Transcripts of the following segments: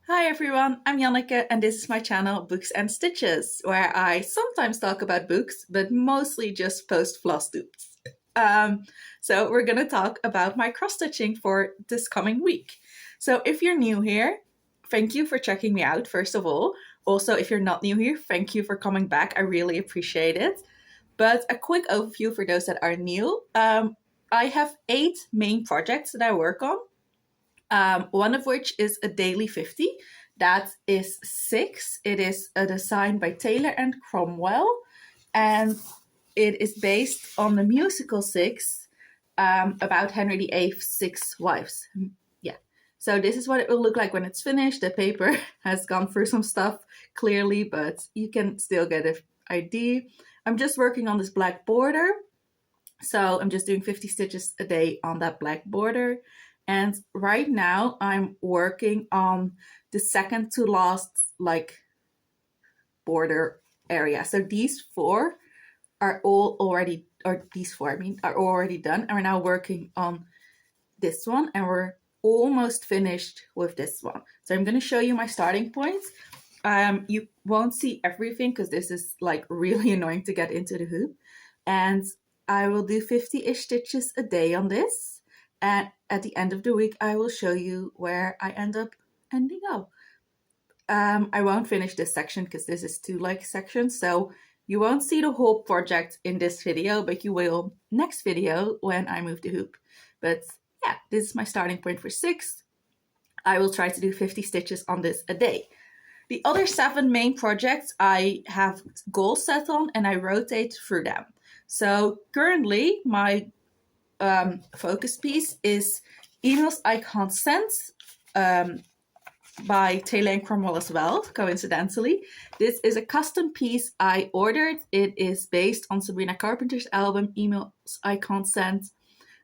Hi everyone, I'm Janneke and this is my channel Books and Stitches, where I sometimes talk about books, but mostly just post Flosstubes. So we're gonna talk about my cross-stitching for this coming week. So if you're new here, thank you for checking me out, first of all. Also, if you're not new here, thank you for coming back. I really appreciate it. But a quick overview for those that are new. I have 8 main projects that I work on. One of which is a daily 50. That is 6. It is a design by Taylor and Cromwell, and it is based on the musical 6 about Henry VIII's 6 wives. Yeah. So this is what it will look like when it's finished. The paper has gone through some stuff clearly, but you can still get an idea. I'm just working on this black border. So I'm just doing 50 stitches a day on that black border. And right now I'm working on the second to last border area. So these 4 are all already, or these 4 I mean, are already done. And we're now working on this one and we're almost finished with this one. So I'm going to show you my starting points. You won't see everything because this is really annoying to get into the hoop. And I will do 50-ish stitches a day on this. And at the end of the week, I will show you where I end up ending up. I won't finish this section because this is 2 sections. So you won't see the whole project in this video, but you will next video when I move the hoop. But yeah, this is my starting point for 6. I will try to do 50 stitches on this a day. The other 7 main projects I have goals set on and I rotate through them. So currently my focus piece is Emails I Can't Send by Taylor and Cromwell as well, coincidentally. This is a custom piece I ordered. It is based on Sabrina Carpenter's album Emails I Can't Send.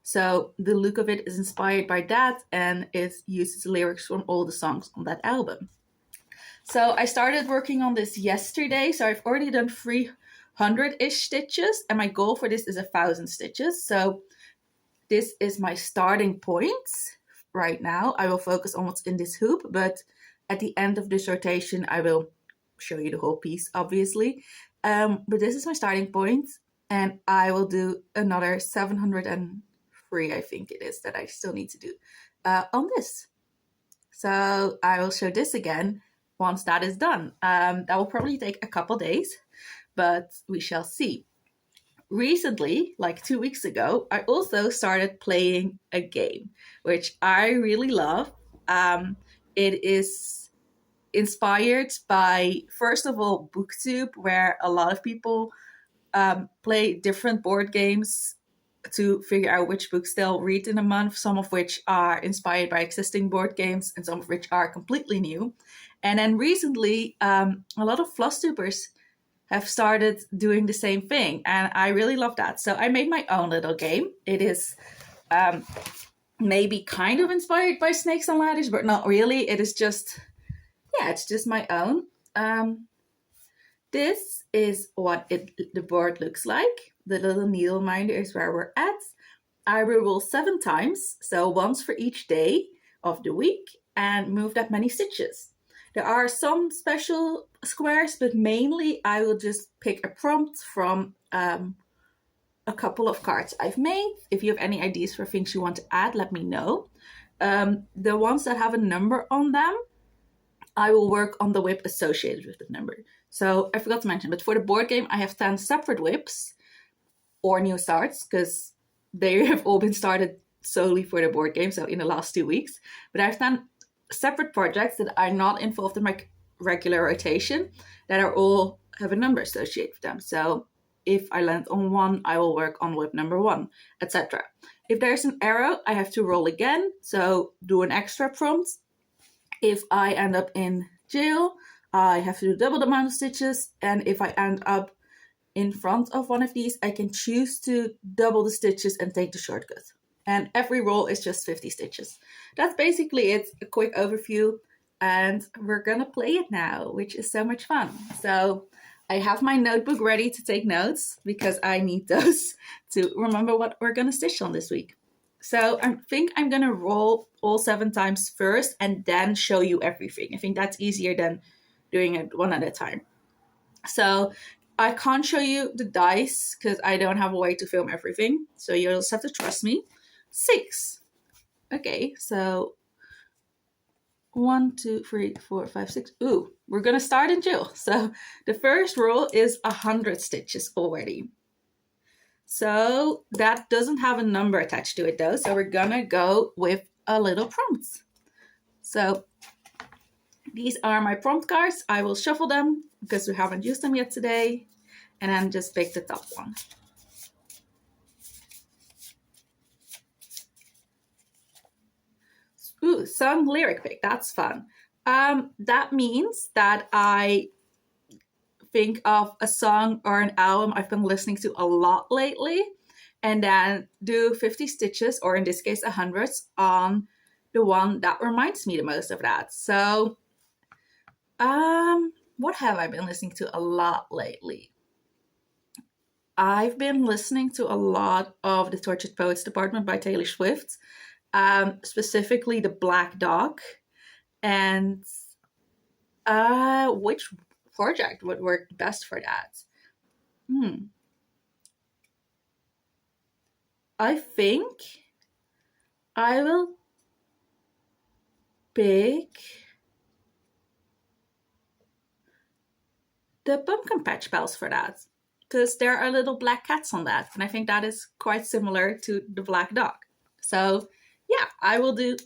So the look of it is inspired by that and it uses lyrics from all the songs on that album. So I started working on this yesterday. So I've already done 300-ish stitches and my goal for this is 1,000 stitches. So this is my starting point right now. I will focus on what's in this hoop, but at the end of this rotation, I will show you the whole piece, obviously. But this is my starting point, and I will do another 703, I think it is, that I still need to do on this. So I will show this again once that is done. That will probably take a couple days, but we shall see. Recently, 2 weeks ago, I also started playing a game, which I really love. It is inspired by, first of all, BookTube, where a lot of people play different board games to figure out which books they'll read in a month, some of which are inspired by existing board games and some of which are completely new. And then recently, a lot of Flosstubers have started doing the same thing, and I really love that. So I made my own little game. It is maybe kind of inspired by Snakes and Ladders, but not really. It is just, yeah, it's just my own. This is what the board looks like. The little needle minder is where we're at. I reroll 7 times, so once for each day of the week, and move that many stitches. There are some special squares, but mainly I will just pick a prompt from a couple of cards I've made. If you have any ideas for things you want to add, let me know. The ones that have a number on them, I will work on the whip associated with the number. So I forgot to mention, but for the board game, I have 10 separate whips or new starts, because they have all been started solely for the board game, so in the last 2 weeks. But I've done separate projects that are not involved in my regular rotation that are all have a number associated with them. So if I land on 1, I will work on whip number 1, etc. If there's an arrow, I have to roll again, so do an extra prompt. If I end up in jail, I have to do double the amount of stitches, and if I end up in front of one of these, I can choose to double the stitches and take the shortcut. And every roll is just 50 stitches. That's basically it, a quick overview. And we're gonna play it now, which is so much fun. So I have my notebook ready to take notes because I need those to remember what we're gonna stitch on this week. So I think I'm going to roll all 7 times first and then show you everything. I think that's easier than doing it one at a time. So I can't show you the dice because I don't have a way to film everything. So you'll just have to trust me. 6. Okay, so 1, 2, 3, 4, 5, 6. Ooh, we're going to start in jail. So the first roll is 100 stitches already. So that doesn't have a number attached to it though. So we're going to go with a little prompt. So these are my prompt cards. I will shuffle them because we haven't used them yet today. And then just pick the top one. Ooh, song lyric pick. That's fun. That means that I think of a song or an album I've been listening to a lot lately, and then do 50 stitches, or in this case 100, on the one that reminds me the most of that. So what have I been listening to a lot lately? I've been listening to a lot of the Tortured Poets Department by Taylor Swift, specifically the Black Dog. And which project would work best for that? I think I will pick the Pumpkin Patch Pals for that, because there are little black cats on that, and I think that is quite similar to the Black Dog. So yeah, I will do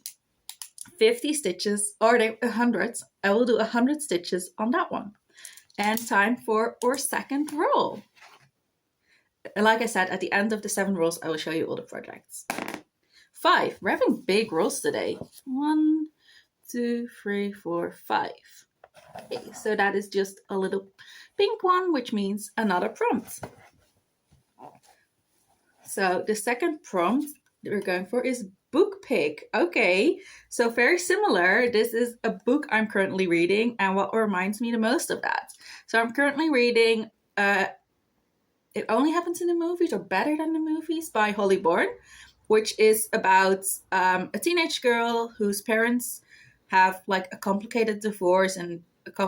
50 stitches, or 100. I will do 100 stitches on that one. And time for our second roll. And like I said, at the end of the 7 rolls, I will show you all the projects. 5. We're having big rolls today. 1, 2, 3, 4, 5. Okay, so that is just a little pink one, which means another prompt. So the second prompt that we're going for is book pick. Okay, so very similar. This is a book I'm currently reading and what reminds me the most of that. So I'm currently reading It Only Happens in the Movies, or Better Than the Movies, by Holly Bourne, which is about a teenage girl whose parents have like a complicated divorce, and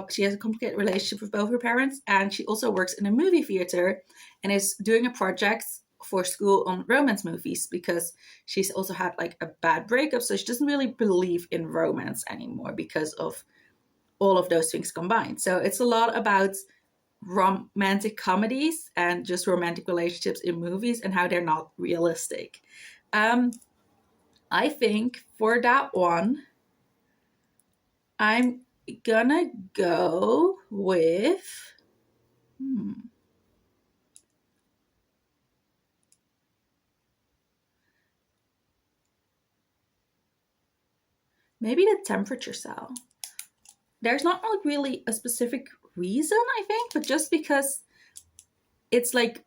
she has a complicated relationship with both her parents, and she also works in a movie theater and is doing a project for school on romance movies because she's also had like a bad breakup, so she doesn't really believe in romance anymore because of all of those things combined. So it's a lot about romantic comedies and just romantic relationships in movies and how they're not realistic. I think for that one, I'm gonna go with maybe the temperature cell. There's not like really a specific reason, I think, but just because it's like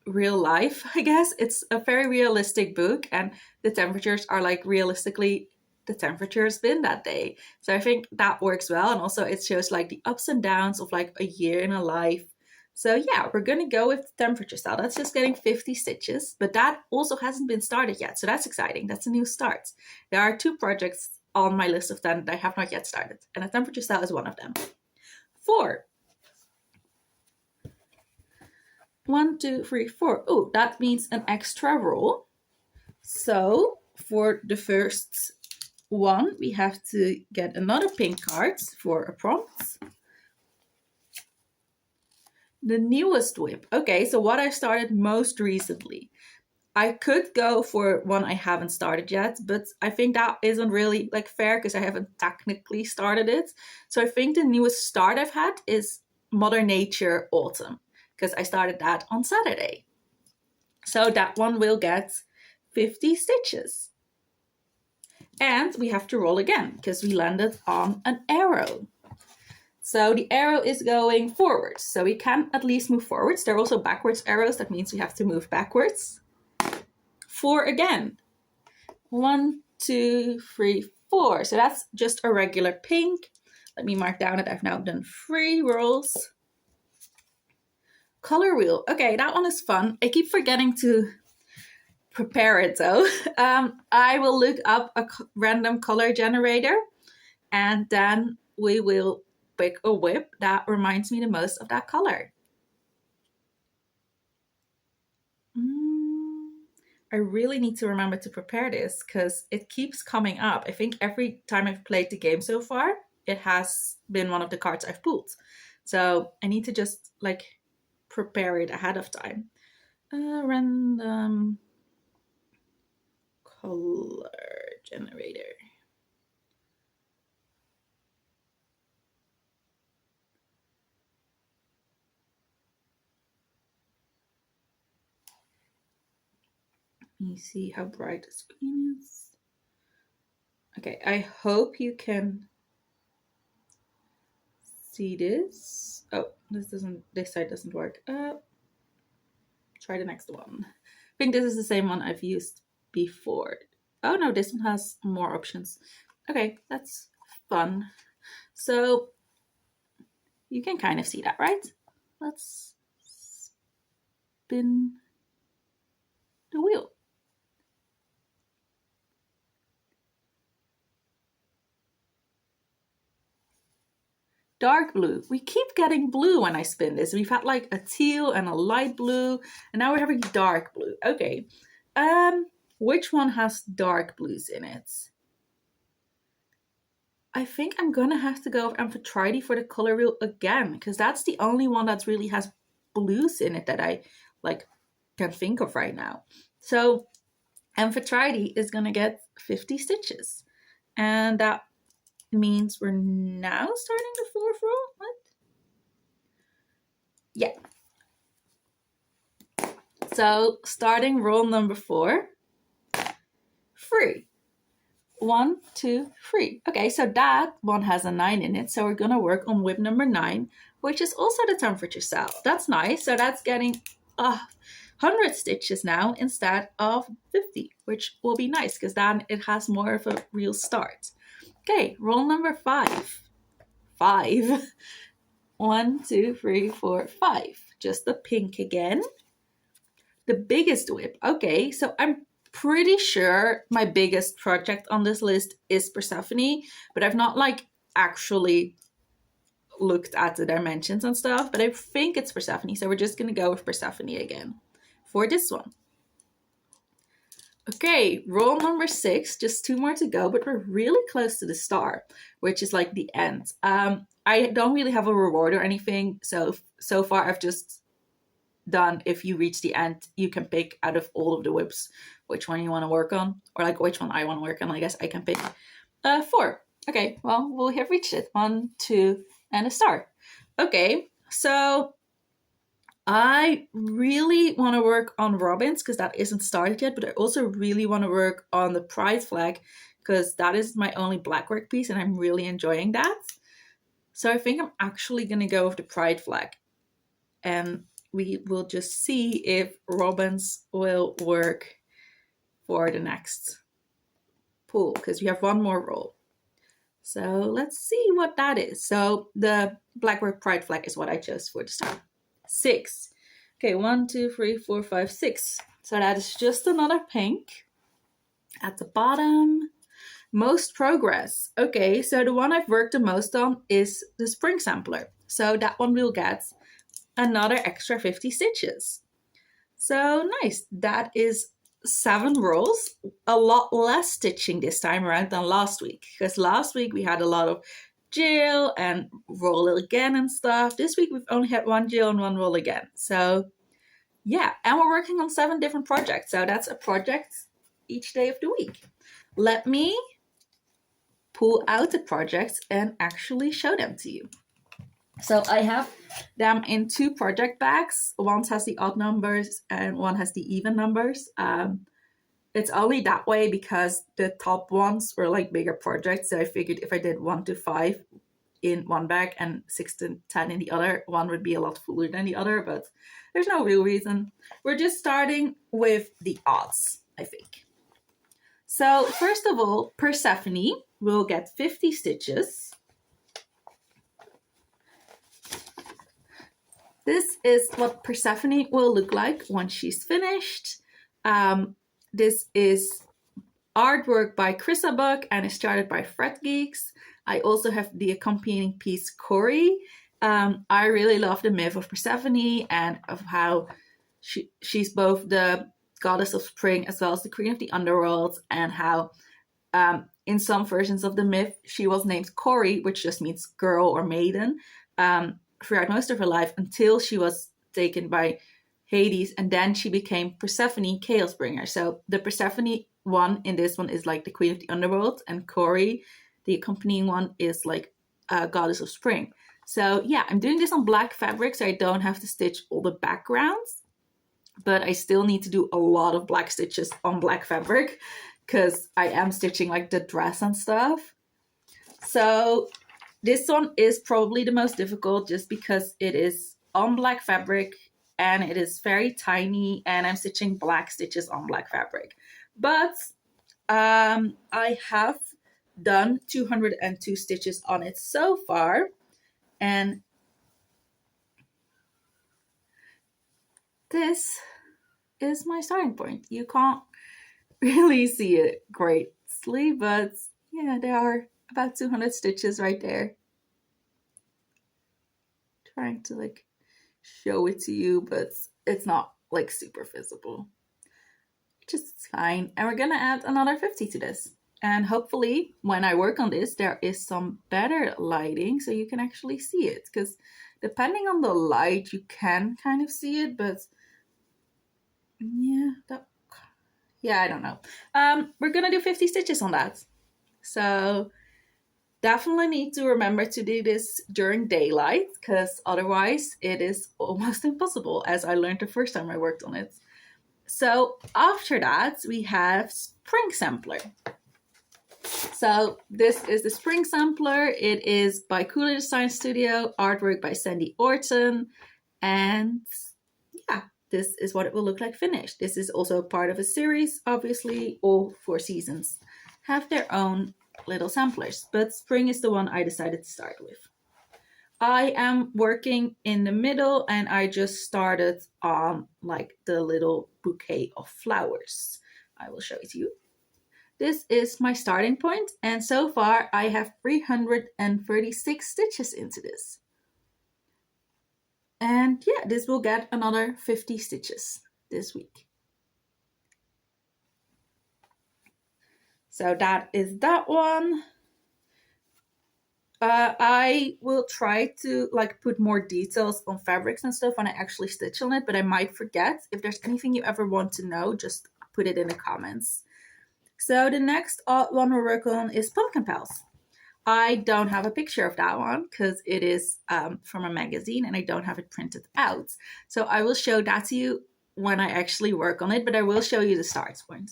real life, I guess. It's a very realistic book, and the temperatures are like realistically the temperature's been that day. So I think that works well. And also it shows like the ups and downs of like a year in a life. So yeah, we're gonna go with the temperature style. That's just getting 50 stitches, but that also hasn't been started yet. So that's exciting. That's a new start. There are 2 projects on my list of 10 that I have not yet started, and a temperature style is one of them. 4. 1, 2, 3, 4. Oh, that means an extra roll. So for the first one, we have to get another pink card for a prompt. The newest whip. Okay, so what I started most recently. I could go for one I haven't started yet, but I think that isn't really like fair because I haven't technically started it. So I think the newest start I've had is Mother Nature Autumn, because I started that on Saturday. So that one will get 50 stitches. And we have to roll again because we landed on an arrow. So the arrow is going forwards. So we can at least move forwards. There are also backwards arrows. That means we have to move backwards. 4 again. 1, 2, 3, 4. So that's just a regular pink. Let me mark down that I've now done 3 rolls. Color wheel. Okay, that one is fun. I keep forgetting to prepare it though. I will look up a random color generator, and then we will pick a whip that reminds me the most of that color. I really need to remember to prepare this because it keeps coming up. I think every time I've played the game so far, it has been one of the cards I've pulled. So I need to just like prepare it ahead of time. Random color generator. Let me see how bright the screen is. Okay, I hope you can see this. Oh, this side doesn't work. Try the next one. I think this is the same one I've used before. Oh no, this one has more options. Okay, that's fun. So you can kind of see that, right? Let's spin the wheel. Dark blue. We keep getting blue when I spin this. We've had like a teal and a light blue, and now we're having dark blue. Okay. Which one has dark blues in it? I think I'm gonna have to go with Amphitrite for the color wheel again, because that's the only one that really has blues in it that I like can think of right now. So Amphitrite is gonna get 50 stitches, and that means we're now starting the fourth row. What? Yeah. So starting roll number 4, 3. 1, 2, 3. Okay, so that one has a 9 in it. So we're gonna work on whip number 9, which is also the temperature cell. That's nice. So that's getting 100 stitches now instead of 50, which will be nice because then it has more of a real start. Okay, roll number 5. 5. 1, 2, 3, 4, 5. Just the pink again. The biggest whip. Okay, so I'm pretty sure my biggest project on this list is Persephone, but I've not like actually looked at the dimensions and stuff, but I think it's Persephone, so we're just gonna go with Persephone again for this one. Okay, roll number 6, just 2 more to go, but we're really close to the star, which is like the end. I don't really have a reward or anything, so far I've just done, if you reach the end, you can pick out of all of the whips which one you want to work on, or like which one I want to work on. I guess I can pick 4. Okay, well, we have reached it. 1, 2, and a star. Okay, so I really want to work on Robins because that isn't started yet, but I also really want to work on the pride flag because that is my only black work piece and I'm really enjoying that. So I think I'm actually going to go with the pride flag, and we will just see if Robins will work for the next pull because we have one more roll. So let's see what that is. So the blackwork pride flag is what I chose for the start. 6. Okay, 1, 2, 3, 4, 5, 6. So that is just another pink. At the bottom, most progress. Okay, so the one I've worked the most on is the spring sampler. So that one will get another extra 50 stitches. So nice. That is 7 rolls. A lot less stitching this time around than last week, because last week we had a lot of jill and roll again and stuff. This week we've only had 1 jill and 1 roll again. So yeah, and we're working on 7 different projects. So that's a project each day of the week. Let me pull out the projects and actually show them to you. So I have them in 2 project bags. One has the odd numbers and one has the even numbers. It's only that way because the top ones were like bigger projects. So I figured if I did 1 to 5 in one bag and 6 to 10 in the other, one would be a lot fuller than the other, but there's no real reason. We're just starting with the odds, I think. So first of all, Persephone will get 50 stitches. This is what Persephone will look like once she's finished. this is artwork by Chrissa Buck and is started by Fret Geeks. I also have the accompanying piece Cory. I really love the myth of Persephone and of how she's both the goddess of spring as well as the queen of the underworld, and how in some versions of the myth she was named Cory, which just means girl or maiden, throughout most of her life until she was taken by Hades, and then she became Persephone, chaos bringer. So the Persephone one in this one is like the queen of the underworld, and Cory, the accompanying one, is like goddess of spring. So yeah, I'm doing this on black fabric, so I don't have to stitch all the backgrounds, but I still need to do a lot of black stitches on black fabric because I am stitching like the dress and stuff. So this one is probably the most difficult just because it is on black fabric and it is very tiny and I'm stitching black stitches on black fabric. But I have done 202 stitches on it so far, and this is my starting point. You can't really see it greatly, but yeah, there are about 200 stitches right there. Trying to like show it to you, but it's not like super visible. Just fine. And we're gonna add another 50 to this. And hopefully when I work on this, there is some better lighting so you can actually see it. Because depending on the light, you can kind of see it, but yeah, I don't know. We're gonna do 50 stitches on that. So definitely need to remember to do this during daylight because otherwise it is almost impossible, as I learned the first time I worked on it. So after that, we have Spring Sampler. So this is the Spring Sampler. It is by Cooler Design Studio, artwork by Sandy Orton. And yeah, this is what it will look like finished. This is also part of a series. Obviously, all 4 seasons have their own little samplers, but spring is the one I decided to start with. I am working in the middle and I just started on like the little bouquet of flowers. I will show it to you. This is my starting point, and so far I have 336 stitches into this. And yeah, this will get another 50 stitches this week. So that is that one. I will try to like put more details on fabrics and stuff when I actually stitch on it, but I might forget. If there's anything you ever want to know, just put it in the comments. So the next one we're working on is Pumpkin Pals. I don't have a picture of that one because it is from a magazine and I don't have it printed out. So I will show that to you when I actually work on it, but I will show you the start point.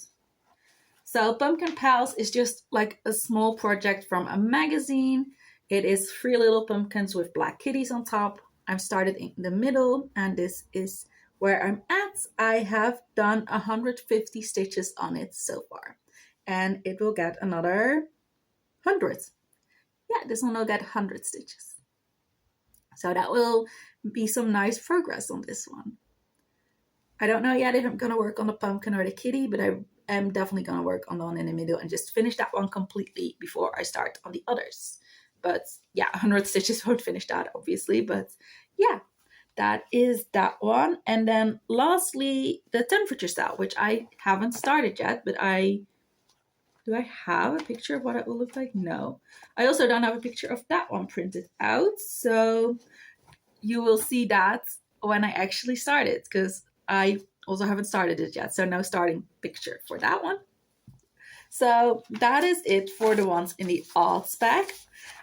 So Pumpkin Pals is just like a small project from a magazine. It is 3 little pumpkins with black kitties on top. I've started in the middle and this is where I'm at. I have done 150 stitches on it so far. And it will get another 100. Yeah, this one will get 100 stitches. So that will be some nice progress on this one. I don't know yet if I'm going to work on the pumpkin or the kitty, but I am definitely going to work on the one in the middle and just finish that one completely before I start on the others. But yeah, 100 stitches won't finish that, obviously. But yeah, that is that one. And then lastly, the temperature style, which I haven't started yet, but do I have a picture of what it will look like? No. I also don't have a picture of that one printed out. So you will see that when I actually start it, because I also haven't started it yet. So no starting picture for that one. So that is it for the ones in the odds bag.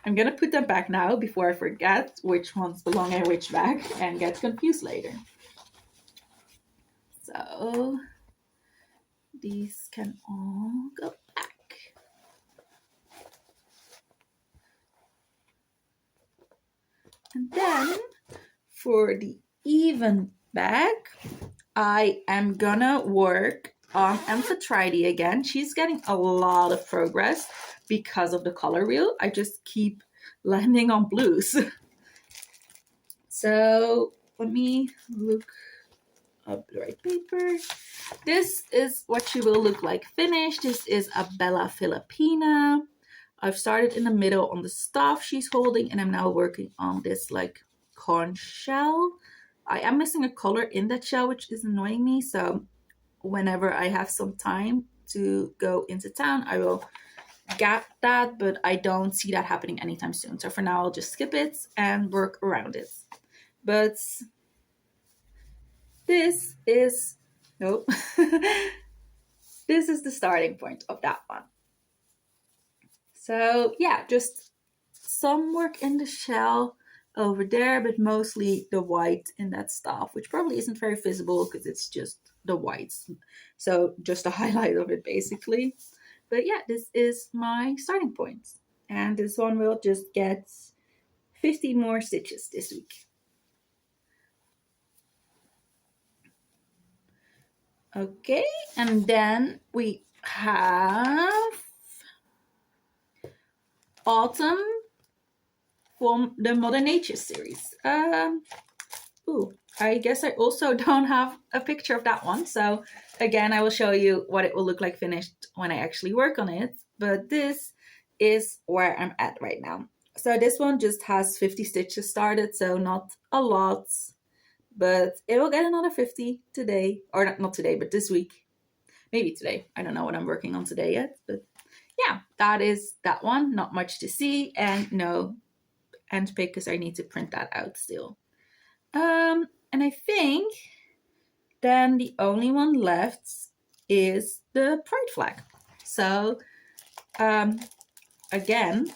I'm going to put them back now before I forget which ones belong in which bag and get confused later. So these can all go back. And then for the even bag, I am gonna work on Amphitrite again. She's getting a lot of progress because of the color wheel. I just keep landing on blues. So let me look up the right paper. This is what she will look like finished. This is a Bella Filipina. I've started in the middle on the staff she's holding, and I'm now working on this like conch shell. I am missing a color in that shell, which is annoying me. So whenever I have some time to go into town, I will get that, but I don't see that happening anytime soon. So for now, I'll just skip it and work around it. But this is, nope, this is the starting point of that one. So yeah, just some work in the shell over there, but mostly the white in that staff, which probably isn't very visible because it's just the whites. So just a highlight of it basically. But yeah, this is my starting point. And this one will just get 50 more stitches this week. Okay, and then we have Autumn from the Modern Nature series. I guess I also don't have a picture of that one. So again, I will show you what it will look like finished when I actually work on it. But this is where I'm at right now. So this one just has 50 stitches started, so not a lot, but it will get another 50 today, or not today, but this week. Maybe today. I don't know what I'm working on today yet, but yeah, that is that one. Not much to see, and no end pick because I need to print that out still. And I think then the only one left is the pride flag. So again,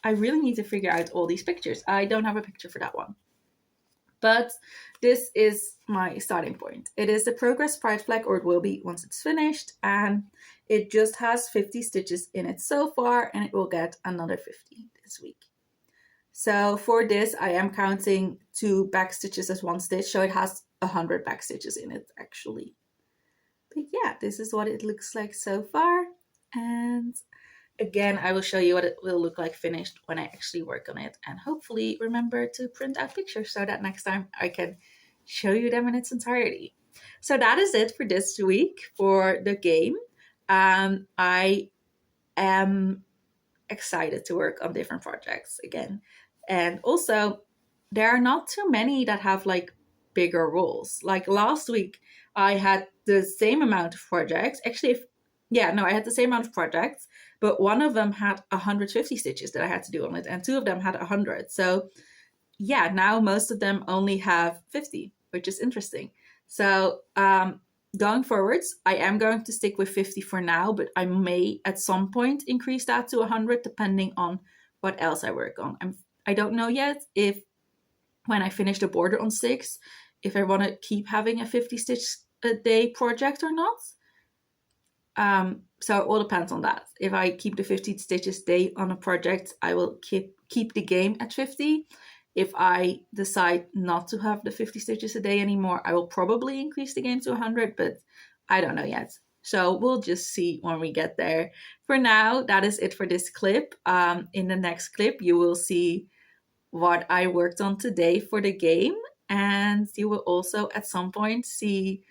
I really need to figure out all these pictures. I don't have a picture for that one. But this is my starting point. It is the progress pride flag, or it will be once it's finished, and it just has 50 stitches in it so far, and it will get another 50 this week. So for this, I am counting 2 back stitches as 1 stitch, so it has 100 back stitches in it actually. But yeah, this is what it looks like so far, and again, I will show you what it will look like finished when I actually work on it, and hopefully remember to print out pictures so that next time I can show you them in its entirety. So that is it for this week for the game. I am excited to work on different projects again. And also, there are not too many that have like bigger roles. Like last week, I had the same amount of projects. Actually, I had the same amount of projects, but one of them had 150 stitches that I had to do on it, and 2 of them had 100. So yeah, now most of them only have 50, which is interesting. So going forwards, I am going to stick with 50 for now, but I may at some point increase that to 100 depending on what else I work on. I don't know yet if when I finish the border on 6, if I want to keep having a 50 stitch a day project or not. So it all depends on that. If I keep the 50 stitches a day on a project, I will keep the game at 50. If I decide not to have the 50 stitches a day anymore, I will probably increase the game to 100, but I don't know yet. So we'll just see when we get there. For now, that is it for this clip. In the next clip, you will see what I worked on today for the game, and you will also at some point see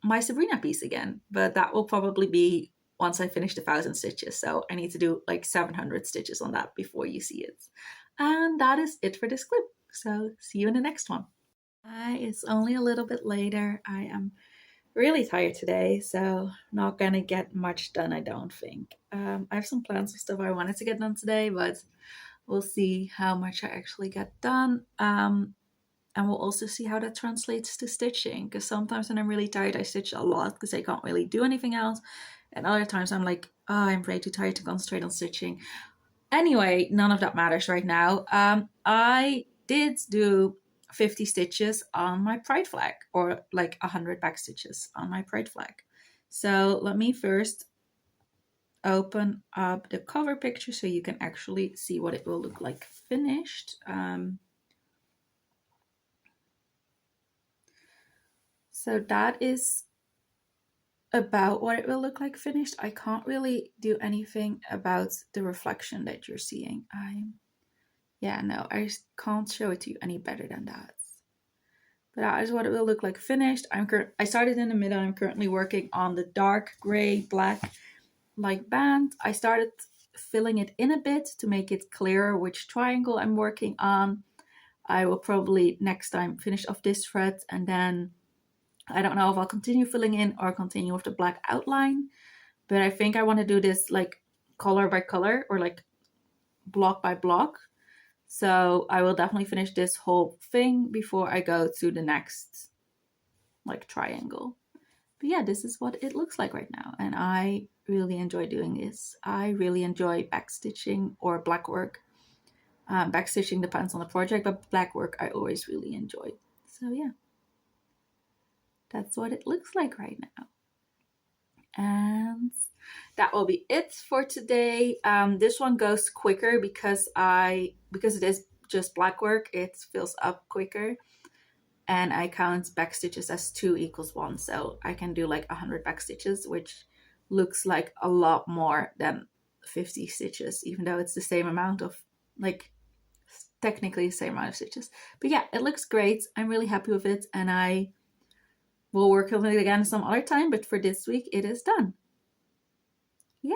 my Sabrina piece again, but that will probably be once I finish the 1,000 stitches. So I need to do like 700 stitches on that before you see it. And that is it for this clip. So see you in the next one. It's only a little bit later. I am really tired today, so not gonna get much done, I don't think. I have some plans and stuff I wanted to get done today, but we'll see how much I actually get done. And we'll also see how that translates to stitching, because sometimes when I'm really tired, I stitch a lot because I can't really do anything else. And other times I'm like, oh, I'm way too tired to concentrate on stitching. Anyway, none of that matters right now. I did do 50 stitches on my pride flag, or like 100 back stitches on my pride flag. So let me first open up the cover picture so you can actually see what it will look like finished. So that is about what it will look like finished. I can't really do anything about the reflection that you're seeing. I can't show it to you any better than that. But that is what it will look like finished. I started in the middle. I'm currently working on the dark gray black like band. I started filling it in a bit to make it clearer which triangle I'm working on. I will probably next time finish off this thread, and then I don't know if I'll continue filling in or continue with the black outline, but I think I want to do this like color by color or like block by block. So I will definitely finish this whole thing before I go to the next like triangle. But yeah, this is what it looks like right now, and I really enjoy doing this. I really enjoy backstitching or black work. Backstitching depends on the project, but black work I always really enjoy. So yeah, that's what it looks like right now. And that will be it for today. This one goes quicker because it is just black work, it fills up quicker. And I count back stitches as 2 equals 1. So I can do like 100 back stitches, which looks like a lot more than 50 stitches, even though it's the same amount of, like, technically the same amount of stitches. But yeah, it looks great. I'm really happy with it, and I will work on it again some other time, but for this week it is done. Yeah.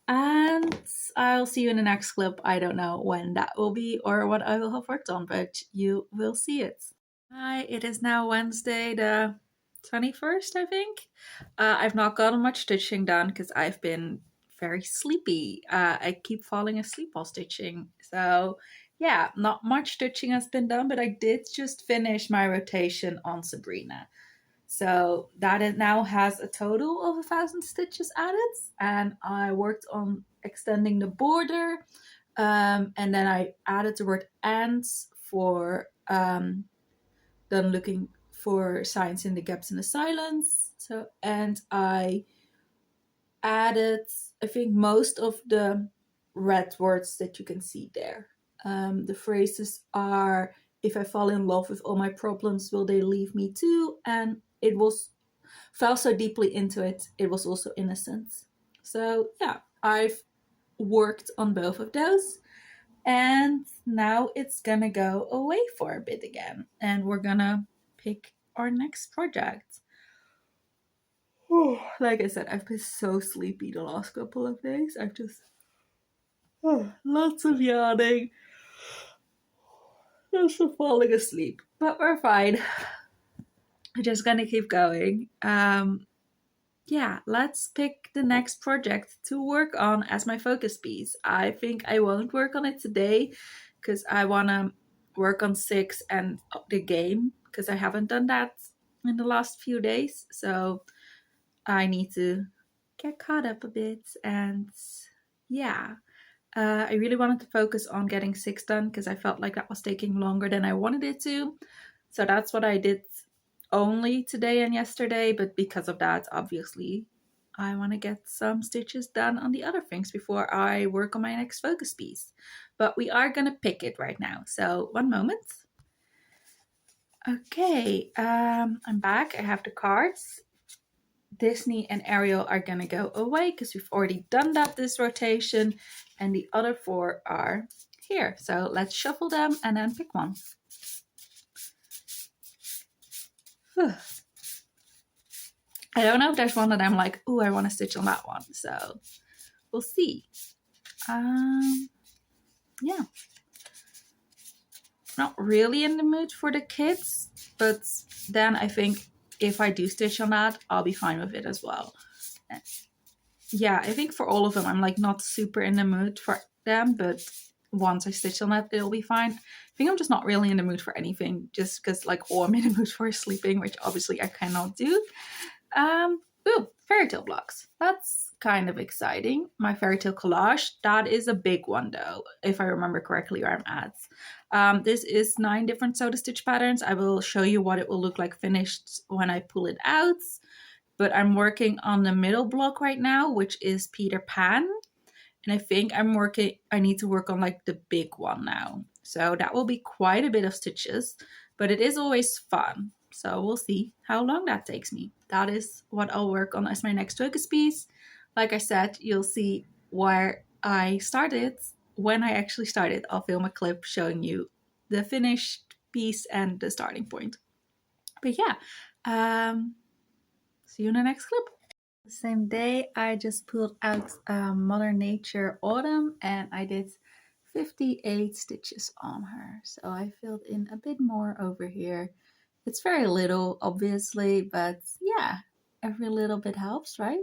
And I'll see you in the next clip. I don't know when that will be or what I will have worked on, but you will see it. Hi, it is now Wednesday the 21st, I think. I've not gotten much stitching done because I've been very sleepy. I keep falling asleep while stitching. So yeah, not much stitching has been done, but I did just finish my rotation on Sabrina. So that it now has a total of 1,000 stitches added, and I worked on extending the border, and then I added the word "ends" for then looking for signs in the gaps in the silence. So, and I added, I think, most of the red words that you can see there. The phrases are, if I fall in love with all my problems, will they leave me too? And it fell so deeply into it, it was also innocent. So yeah, I've worked on both of those. And now it's gonna go away for a bit again, and we're gonna pick our next project. Like I said, I've been so sleepy the last couple of days. I've just lots of yawning, lots of falling asleep, but we're fine. We're just gonna keep going. Yeah, let's pick the next project to work on as my focus piece. I think I won't work on it today because I want to work on 6 and the game, because I haven't done that in the last few days. So I need to get caught up a bit. And yeah, I really wanted to focus on getting 6 done because I felt like that was taking longer than I wanted it to. So that's what I did only today and yesterday, but because of that, obviously, I want to get some stitches done on the other things before I work on my next focus piece. But we are going to pick it right now. So one moment. Okay, I'm back. I have the cards. Disney and Ariel are going to go away because we've already done that this rotation, and the other 4 are here. So let's shuffle them and then pick one. I don't know if there's one that I'm like, oh, I want to stitch on that one. So we'll see. Yeah. Not really in the mood for the kids, but then I think if I do stitch on that, I'll be fine with it as well. Yeah, I think for all of them, I'm like not super in the mood for them, but once I stitch on that, it'll be fine. I think I'm just not really in the mood for anything, just because like all I'm in the mood for is sleeping, which obviously I cannot do. Ooh, fairy tale blocks. That's kind of exciting. My fairy tale collage. That is a big one though, if I remember correctly where I'm at. This is 9 different soda stitch patterns. I will show you what it will look like finished when I pull it out. But I'm working on the middle block right now, which is Peter Pan. And I think I need to work on like the big one now. So that will be quite a bit of stitches, but it is always fun. So we'll see how long that takes me. That is what I'll work on as my next focus piece. Like I said, you'll see where I started. When I actually started, I'll film a clip showing you the finished piece and the starting point. But yeah, see you in the next clip. The same day, I just pulled out Mother Nature Autumn, and I did 58 stitches on her. So I filled in a bit more over here. It's very little, obviously, but yeah, every little bit helps, right?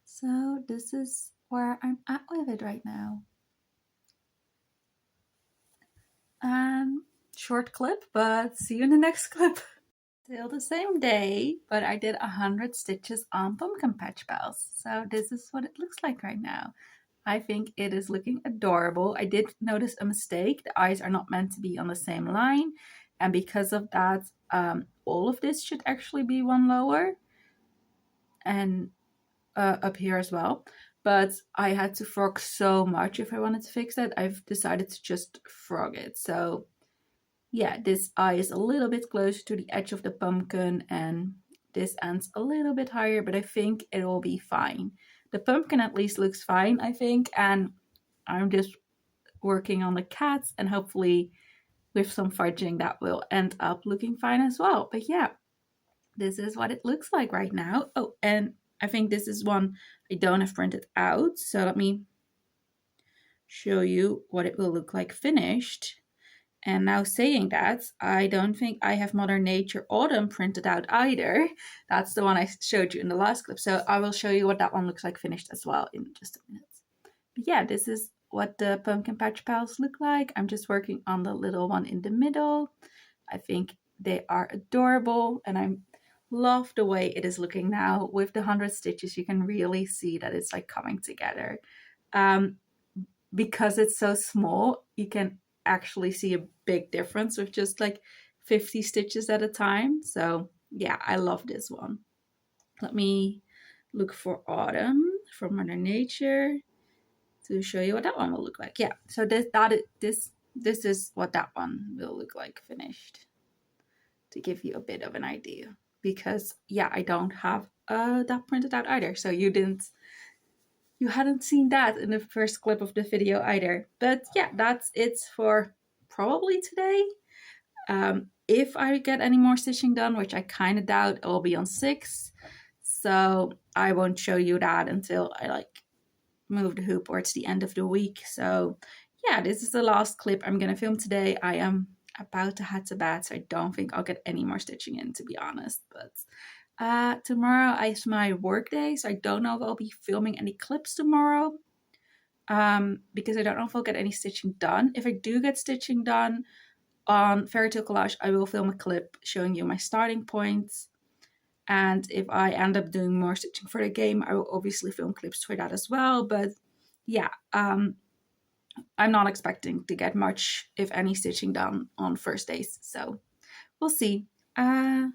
So this is where I'm at with it right now. And short clip, but see you in the next clip. Still the same day, but I did 100 stitches on pumpkin patch bells. So this is what it looks like right now. I think it is looking adorable. I did notice a mistake. The eyes are not meant to be on the same line. And because of that, all of this should actually be one lower. And up here as well. But I had to frog so much if I wanted to fix that. I've decided to just frog it. So yeah, this eye is a little bit closer to the edge of the pumpkin and this end's a little bit higher, but I think it will be fine. The pumpkin at least looks fine, I think, and I'm just working on the cats and hopefully with some fudging that will end up looking fine as well. But yeah, this is what it looks like right now. Oh, and I think this is one I don't have printed out, so let me show you what it will look like finished. And now saying that, I don't think I have Mother Nature Autumn printed out either. That's the one I showed you in the last clip. So I will show you what that one looks like finished as well in just a minute. But yeah, this is what the pumpkin patch pals look like. I'm just working on the little one in the middle. I think they are adorable and I love the way it is looking now. With the 100 stitches, you can really see that it's like coming together. Because it's so small, you can actually see a big difference with just like 50 stitches at a time. So yeah, I love this one. Let me look for Autumn from Mother Nature to show you what that one will look like. Yeah, so this is what that one will look like finished, to give you a bit of an idea. Because yeah, I don't have that printed out either, so you hadn't seen that in the first clip of the video either. But yeah, that's it for probably today. If I get any more stitching done, which I kind of doubt, it will be on 6. So I won't show you that until I like move the hoop or it's the end of the week. So yeah, this is the last clip I'm going to film today. I am about to head to bed, so I don't think I'll get any more stitching in, to be honest. But tomorrow is my work day, so I don't know if I'll be filming any clips tomorrow because I don't know if I'll get any stitching done. If I do get stitching done on Fairy Tale Collage, I will film a clip showing you my starting points. And if I end up doing more stitching for the game, I will obviously film clips for that as well. But yeah, I'm not expecting to get much, if any, stitching done on first days. So we'll see. Yeah.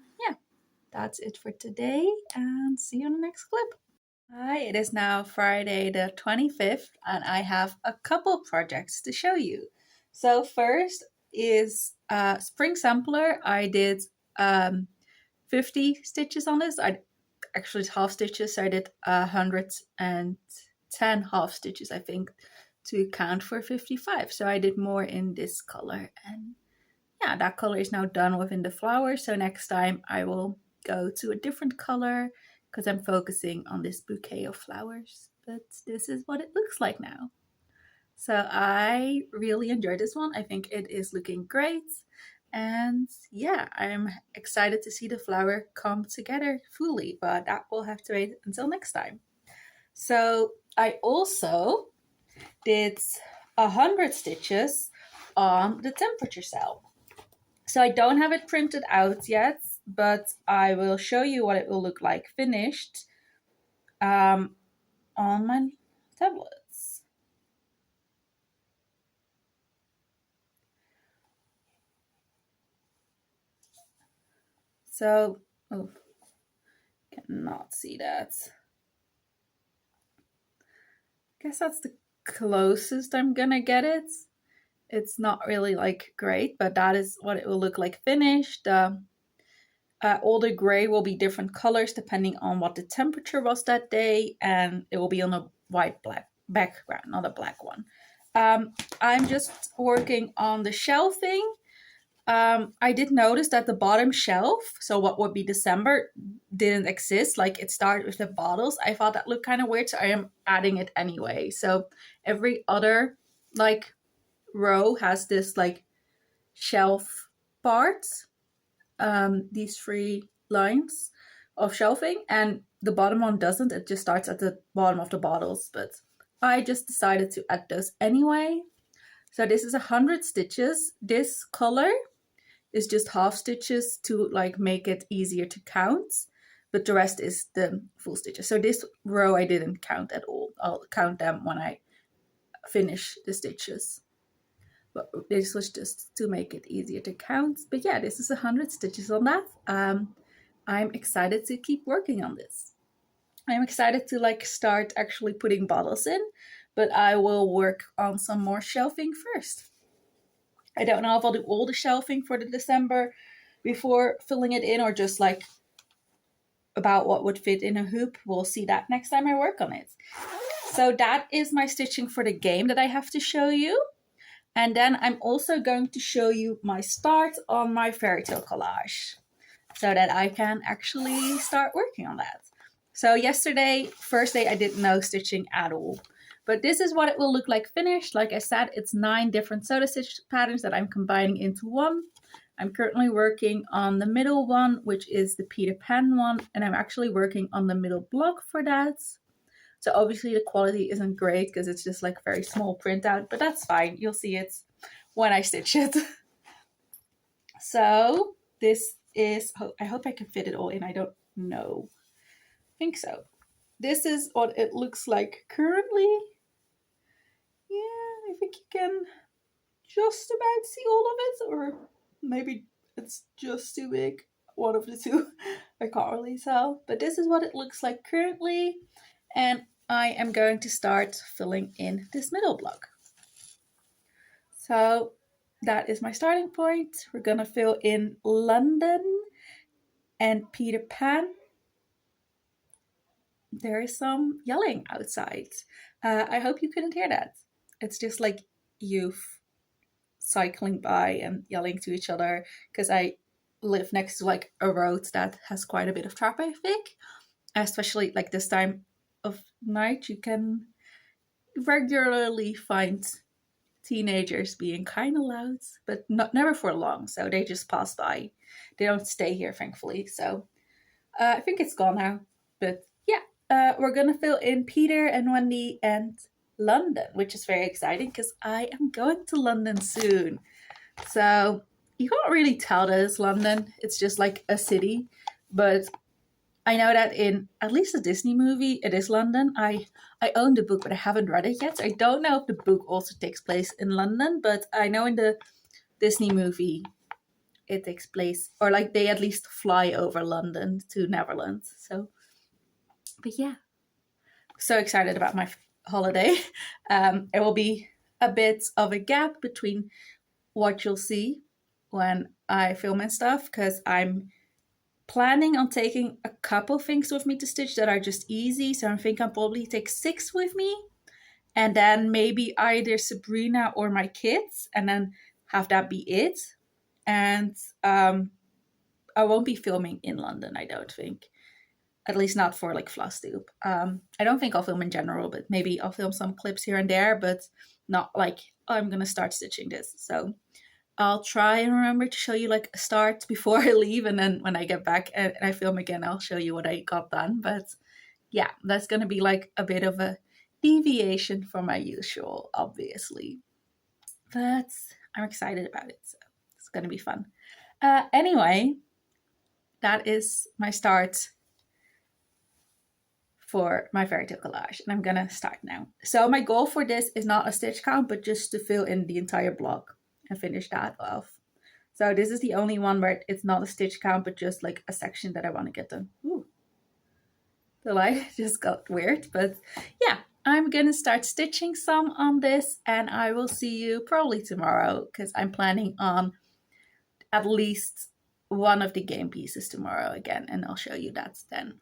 That's it for today and see you in the next clip. Hi, it is now Friday the 25th and I have a couple projects to show you. So first is Spring Sampler. I did 50 stitches on this. Actually it's half stitches, so I did 110 half stitches, I think, to count for 55. So I did more in this color, and yeah, that color is now done within the flower. So next time I will go to a different color because I'm focusing on this bouquet of flowers. But this is what it looks like now. So I really enjoyed this one. I think it is looking great. And yeah, I'm excited to see the flower come together fully, but that will have to wait until next time. So I also did 100 stitches on the temperature cell. So I don't have it printed out yet, but I will show you what it will look like finished on my tablets. So, oh, cannot see that. I guess that's the closest I'm gonna get it. It's not really like great, but that is what it will look like finished. All the gray will be different colors depending on what the temperature was that day, and it will be on a white-black background, not a black one. I'm just working on the shelving. I did notice that the bottom shelf, so what would be December, didn't exist. Like it started with the bottles. I thought that looked kind of weird, so I am adding it anyway. So every other like row has this like shelf part, these 3 lines of shelving, and the bottom one doesn't. It just starts at the bottom of the bottles, but I just decided to add those anyway. So this is 100 stitches. This color is just half stitches to like make it easier to count, but the rest is the full stitches. So this row I didn't count at all. I'll count them when I finish the stitches. But this was just to make it easier to count. But yeah, this is 100 stitches on that. I'm excited to keep working on this. I'm excited to like start actually putting bottles in, but I will work on some more shelving first. I don't know if I'll do all the shelving for the December before filling it in, or just like about what would fit in a hoop. We'll see that next time I work on it. So that is my stitching for the game that I have to show you. And then I'm also going to show you my start on my fairy tale collage so that I can actually start working on that. So yesterday, first day, I did no stitching at all. But this is what it will look like finished. Like I said, it's 9 different soda stitch patterns that I'm combining into one. I'm currently working on the middle one, which is the Peter Pan one, and I'm actually working on the middle block for that. So obviously the quality isn't great because it's just like very small printout, but that's fine. You'll see it when I stitch it. So this is, I hope I can fit it all in. I don't know. I think so. This is what it looks like currently. Yeah, I think you can just about see all of it, or maybe it's just too big. One of the two. I can't really tell. But this is what it looks like currently. And I am going to start filling in this middle block. So that is my starting point. We're going to fill in London and Peter Pan. There is some yelling outside. I hope you couldn't hear that. It's just like youth cycling by and yelling to each other, because I live next to like a road that has quite a bit of traffic, especially like this time of night. You can regularly find teenagers being kind of loud, but never for long, so they just pass by. They don't stay here, thankfully. So I think it's gone now, but yeah, we're gonna fill in Peter and Wendy and London, which is very exciting because I am going to London soon. So you can't really tell that it's London. It's just like a city, but I know that in at least a Disney movie, it is London. I own the book, but I haven't read it yet. So I don't know if the book also takes place in London, but I know in the Disney movie, it takes place, or like they at least fly over London to Neverland. So, but yeah, so excited about my holiday. It will be a bit of a gap between what you'll see when I film and stuff, because I'm planning on taking a couple things with me to stitch that are just easy. So I think I'll probably take 6 with me, and then maybe either Sabrina or my kids, and then have that be it. And I won't be filming in London, I don't think. At least not for like Flosstube. I don't think I'll film in general, but maybe I'll film some clips here and there, but not like, oh, I'm gonna start stitching this. So I'll try and remember to show you like a start before I leave, and then when I get back and I film again, I'll show you what I got done. But yeah, that's gonna be like a bit of a deviation from my usual, obviously. But I'm excited about it, so it's gonna be fun. Anyway, that is my start for my fairy tale collage, and I'm gonna start now. So my goal for this is not a stitch count, but just to fill in the entire block and finish that off. So this is the only one where it's not a stitch count, but just like a section that I want to get done. Ooh. The light just got weird, but yeah, I'm gonna start stitching some on this, and I will see you probably tomorrow, because I'm planning on at least one of the game pieces tomorrow again, and I'll show you that then.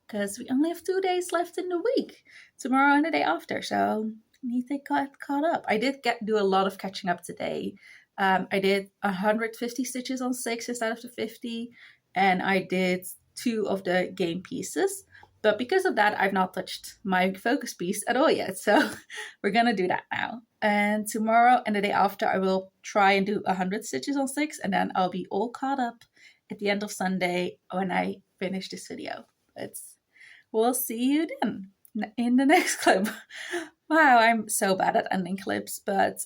Because we only have 2 days left in the week, tomorrow and the day after. So need to get caught up. I did do a lot of catching up today. I did 150 stitches on 6 instead of the 50, and I did 2 of the game pieces. But because of that, I've not touched my focus piece at all yet. So we're going to do that now. And tomorrow and the day after, I will try and do 100 stitches on 6, and then I'll be all caught up at the end of Sunday when I finish this video. We'll see you then in the next clip. Wow, I'm so bad at ending clips, but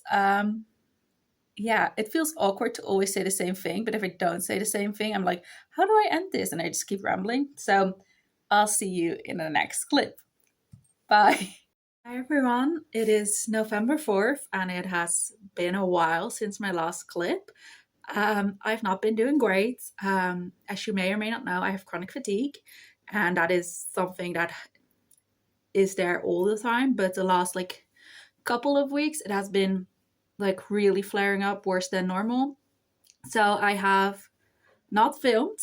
yeah, it feels awkward to always say the same thing. But if I don't say the same thing, I'm like, how do I end this? And I just keep rambling. So I'll see you in the next clip. Bye. Hi everyone, it is November 4th and it has been a while since my last clip. I've not been doing great. As you may or may not know, I have chronic fatigue, and that is something that is there all the time, but the last like couple of weeks it has been like really flaring up, worse than normal. So I have not filmed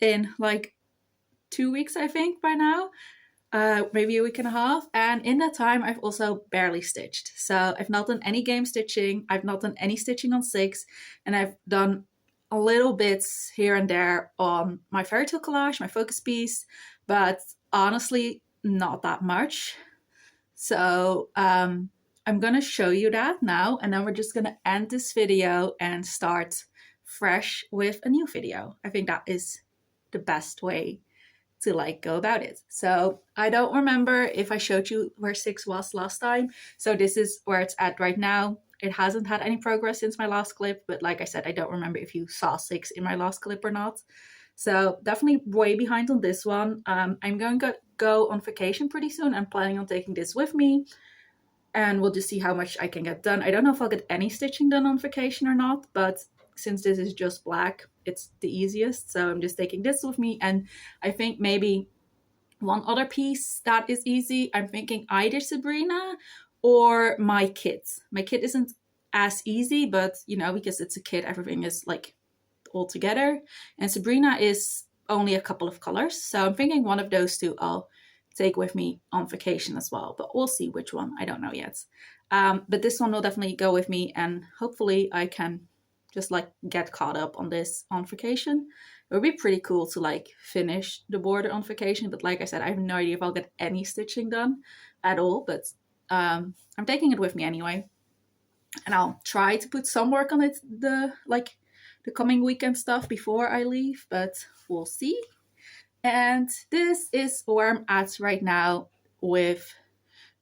in like 2 weeks, I think, by now, maybe a week and a half. And in that time, I've also barely stitched. So I've not done any game stitching. I've not done any stitching on 6. And I've done a little bits here and there on my fairy tale collage, my focus piece, but honestly, not that much. So I'm going to show you that now. And then we're just going to end this video and start fresh with a new video. I think that is the best way to like go about it. So I don't remember if I showed you where 6 was last time. So this is where it's at right now. It hasn't had any progress since my last clip, but like I said, I don't remember if you saw 6 in my last clip or not. So definitely way behind on this one. I'm going to go on vacation pretty soon. I'm planning on taking this with me, and we'll just see how much I can get done. I don't know if I'll get any stitching done on vacation or not, but since this is just black, it's the easiest. So I'm just taking this with me, and I think maybe one other piece that is easy. I'm thinking either Sabrina or my kit. My kit isn't as easy, but you know, because it's a kit, everything is like all together. And Sabrina is only a couple of colors. So I'm thinking one of those 2 I'll take with me on vacation as well, but we'll see which one. I don't know yet. But this one will definitely go with me, and hopefully I can just like get caught up on this on vacation. It would be pretty cool to like finish the border on vacation, but like I said, I have no idea if I'll get any stitching done at all, but I'm taking it with me anyway. And I'll try to put some work on it the coming weekend stuff before I leave, but we'll see. And this is where I'm at right now with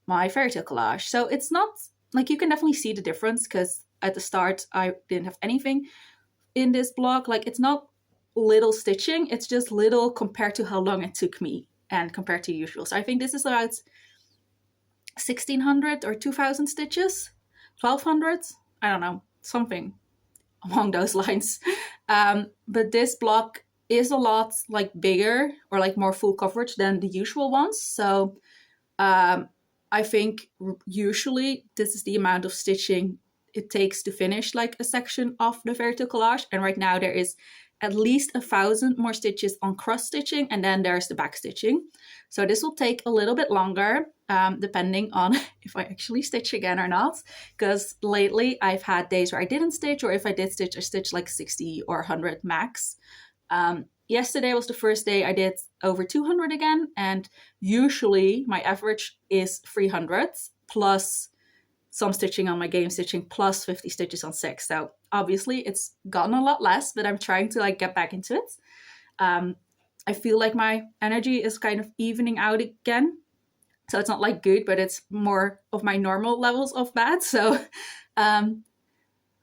my fairy tale collage. So it's not like, you can definitely see the difference, because at the start I didn't have anything in this block. Like, it's not little stitching, it's just little compared to how long it took me and compared to usual. So I think this is about 1600 or 2000 stitches, 1200, I don't know, something along those lines. But this block is a lot like bigger or like more full coverage than the usual ones. So I think usually this is the amount of stitching it takes to finish like a section of the fairy tale collage. And right now there is at least 1,000 more stitches on cross stitching, and then there's the back stitching. So this will take a little bit longer, depending on if I actually stitch again or not, because lately I've had days where I didn't stitch, or if I did stitch, I stitched like 60 or 100 max. Yesterday was the first day I did over 200 again, and usually my average is 300 plus some stitching on my game stitching plus 50 stitches on 6. So obviously it's gotten a lot less, but I'm trying to like get back into it. I feel like my energy is kind of evening out again. So it's not like good, but it's more of my normal levels of bad. So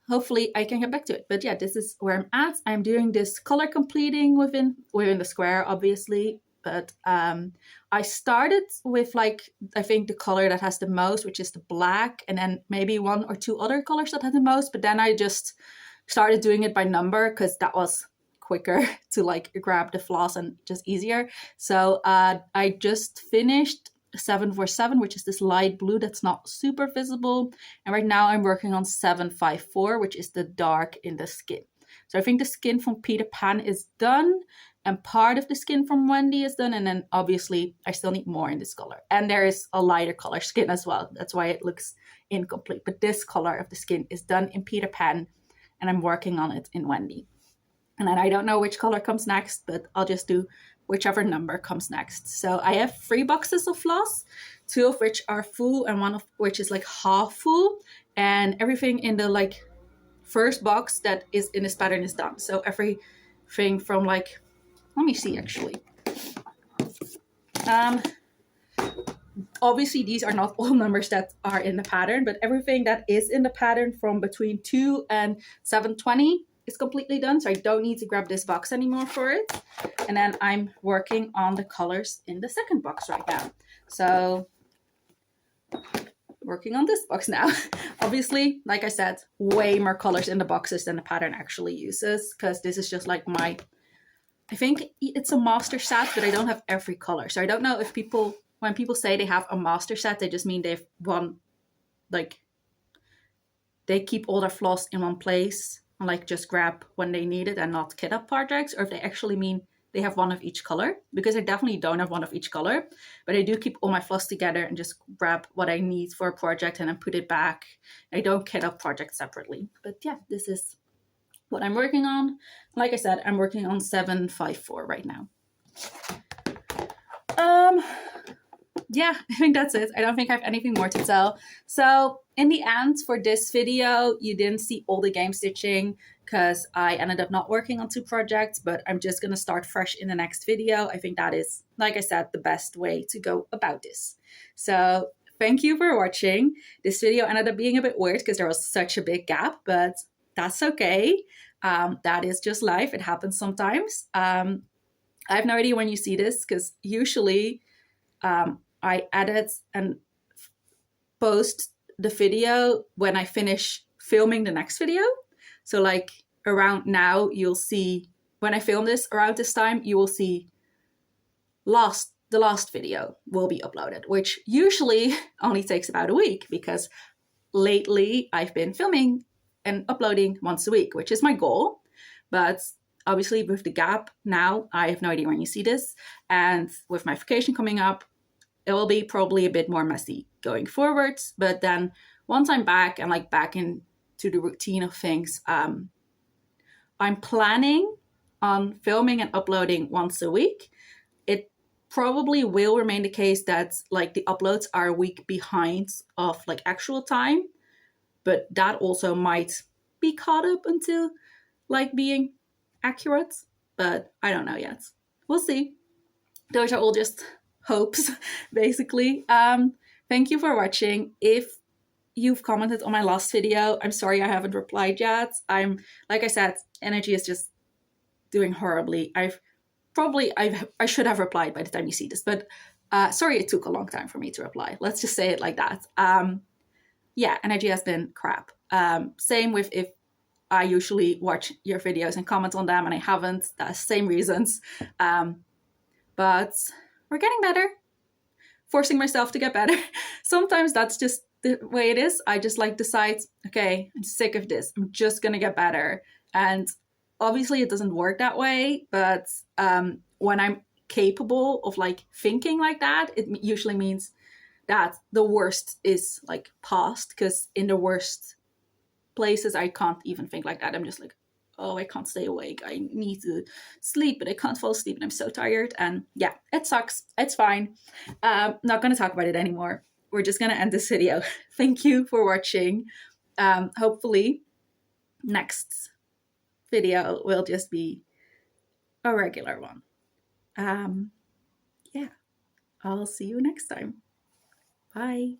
hopefully I can get back to it. But yeah, this is where I'm at. I'm doing this color completing within the square, obviously. But I started with like, I think the color that has the most, which is the black, and then maybe 1 or 2 other colors that had the most. But then I just started doing it by number, because that was quicker to like grab the floss and just easier. So I just finished 747, which is this light blue that's not super visible. And right now I'm working on 754, which is the dark in the skin. So I think the skin from Peter Pan is done. and part of the skin from Wendy is done, and then obviously I still need more in this color. And there is a lighter color skin as well. That's why it looks incomplete. But this color of the skin is done in Peter Pan, and I'm working on it in Wendy. And then I don't know which color comes next, but I'll just do whichever number comes next. So I have 3 boxes of floss, 2 of which are full and 1 of which is like half full. And everything in the like first box that is in this pattern is done. So everything from like, let me see actually. Obviously these are not all numbers that are in the pattern, but everything that is in the pattern from between 2 and 720 is completely done. So I don't need to grab this box anymore for it. And then I'm working on the colors in the second box right now. So working on this box now. Obviously, like I said, way more colors in the boxes than the pattern actually uses, because this is just like my, I think it's a master set, but I don't have every color. So I don't know if people, when people say they have a master set, they just mean they've won, like they keep all their floss in one place and like just grab when they need it and not kit up projects, or if they actually mean they have one of each color, because I definitely don't have one of each color, but I do keep all my floss together and just grab what I need for a project and then put it back. I don't kit up projects separately. But yeah, this is what I'm working on. Like I said, I'm working on 754 right now. Yeah, I think that's it. I don't think I have anything more to tell. So in the end, for this video, you didn't see all the game stitching because I ended up not working on 2 projects, but I'm just going to start fresh in the next video. I think that is, like I said, the best way to go about this. So thank you for watching. This video ended up being a bit weird because there was such a big gap, but that's okay. That is just life. It happens sometimes. I have no idea when you see this because usually I edit and post the video when I finish filming the next video. So like around now, you'll see, when I film this around this time, you will see the last video will be uploaded, which usually only takes about a week because lately I've been filming and uploading once a week, which is my goal. But obviously with the gap now, I have no idea when you see this. And with my vacation coming up, it will be probably a bit more messy going forwards. But then once I'm back and like back into the routine of things, I'm planning on filming and uploading once a week. It probably will remain the case that like the uploads are a week behind of like actual time, but that also might be caught up until like being accurate, but I don't know yet. We'll see. Those are all just hopes, basically. Thank you for watching. If you've commented on my last video, I'm sorry I haven't replied yet. Like I said, energy is just doing horribly. I should have replied by the time you see this, but sorry it took a long time for me to reply. Let's just say it like that. Yeah, energy has been crap. Same with if I usually watch your videos and comment on them and I haven't. That's same reasons. But we're getting better. Forcing myself to get better. Sometimes that's just the way it is. I just like decide, okay, I'm sick of this. I'm just gonna get better. And obviously it doesn't work that way, but when I'm capable of like thinking like that, it usually means that the worst is like past, because in the worst places I can't even think like that. I'm just like, oh, I can't stay awake. I need to sleep, but I can't fall asleep and I'm so tired. And yeah, it sucks. It's fine. Not going to talk about it anymore. We're just going to end this video. Thank you for watching. Hopefully next video will just be a regular one. Yeah, I'll see you next time. Bye.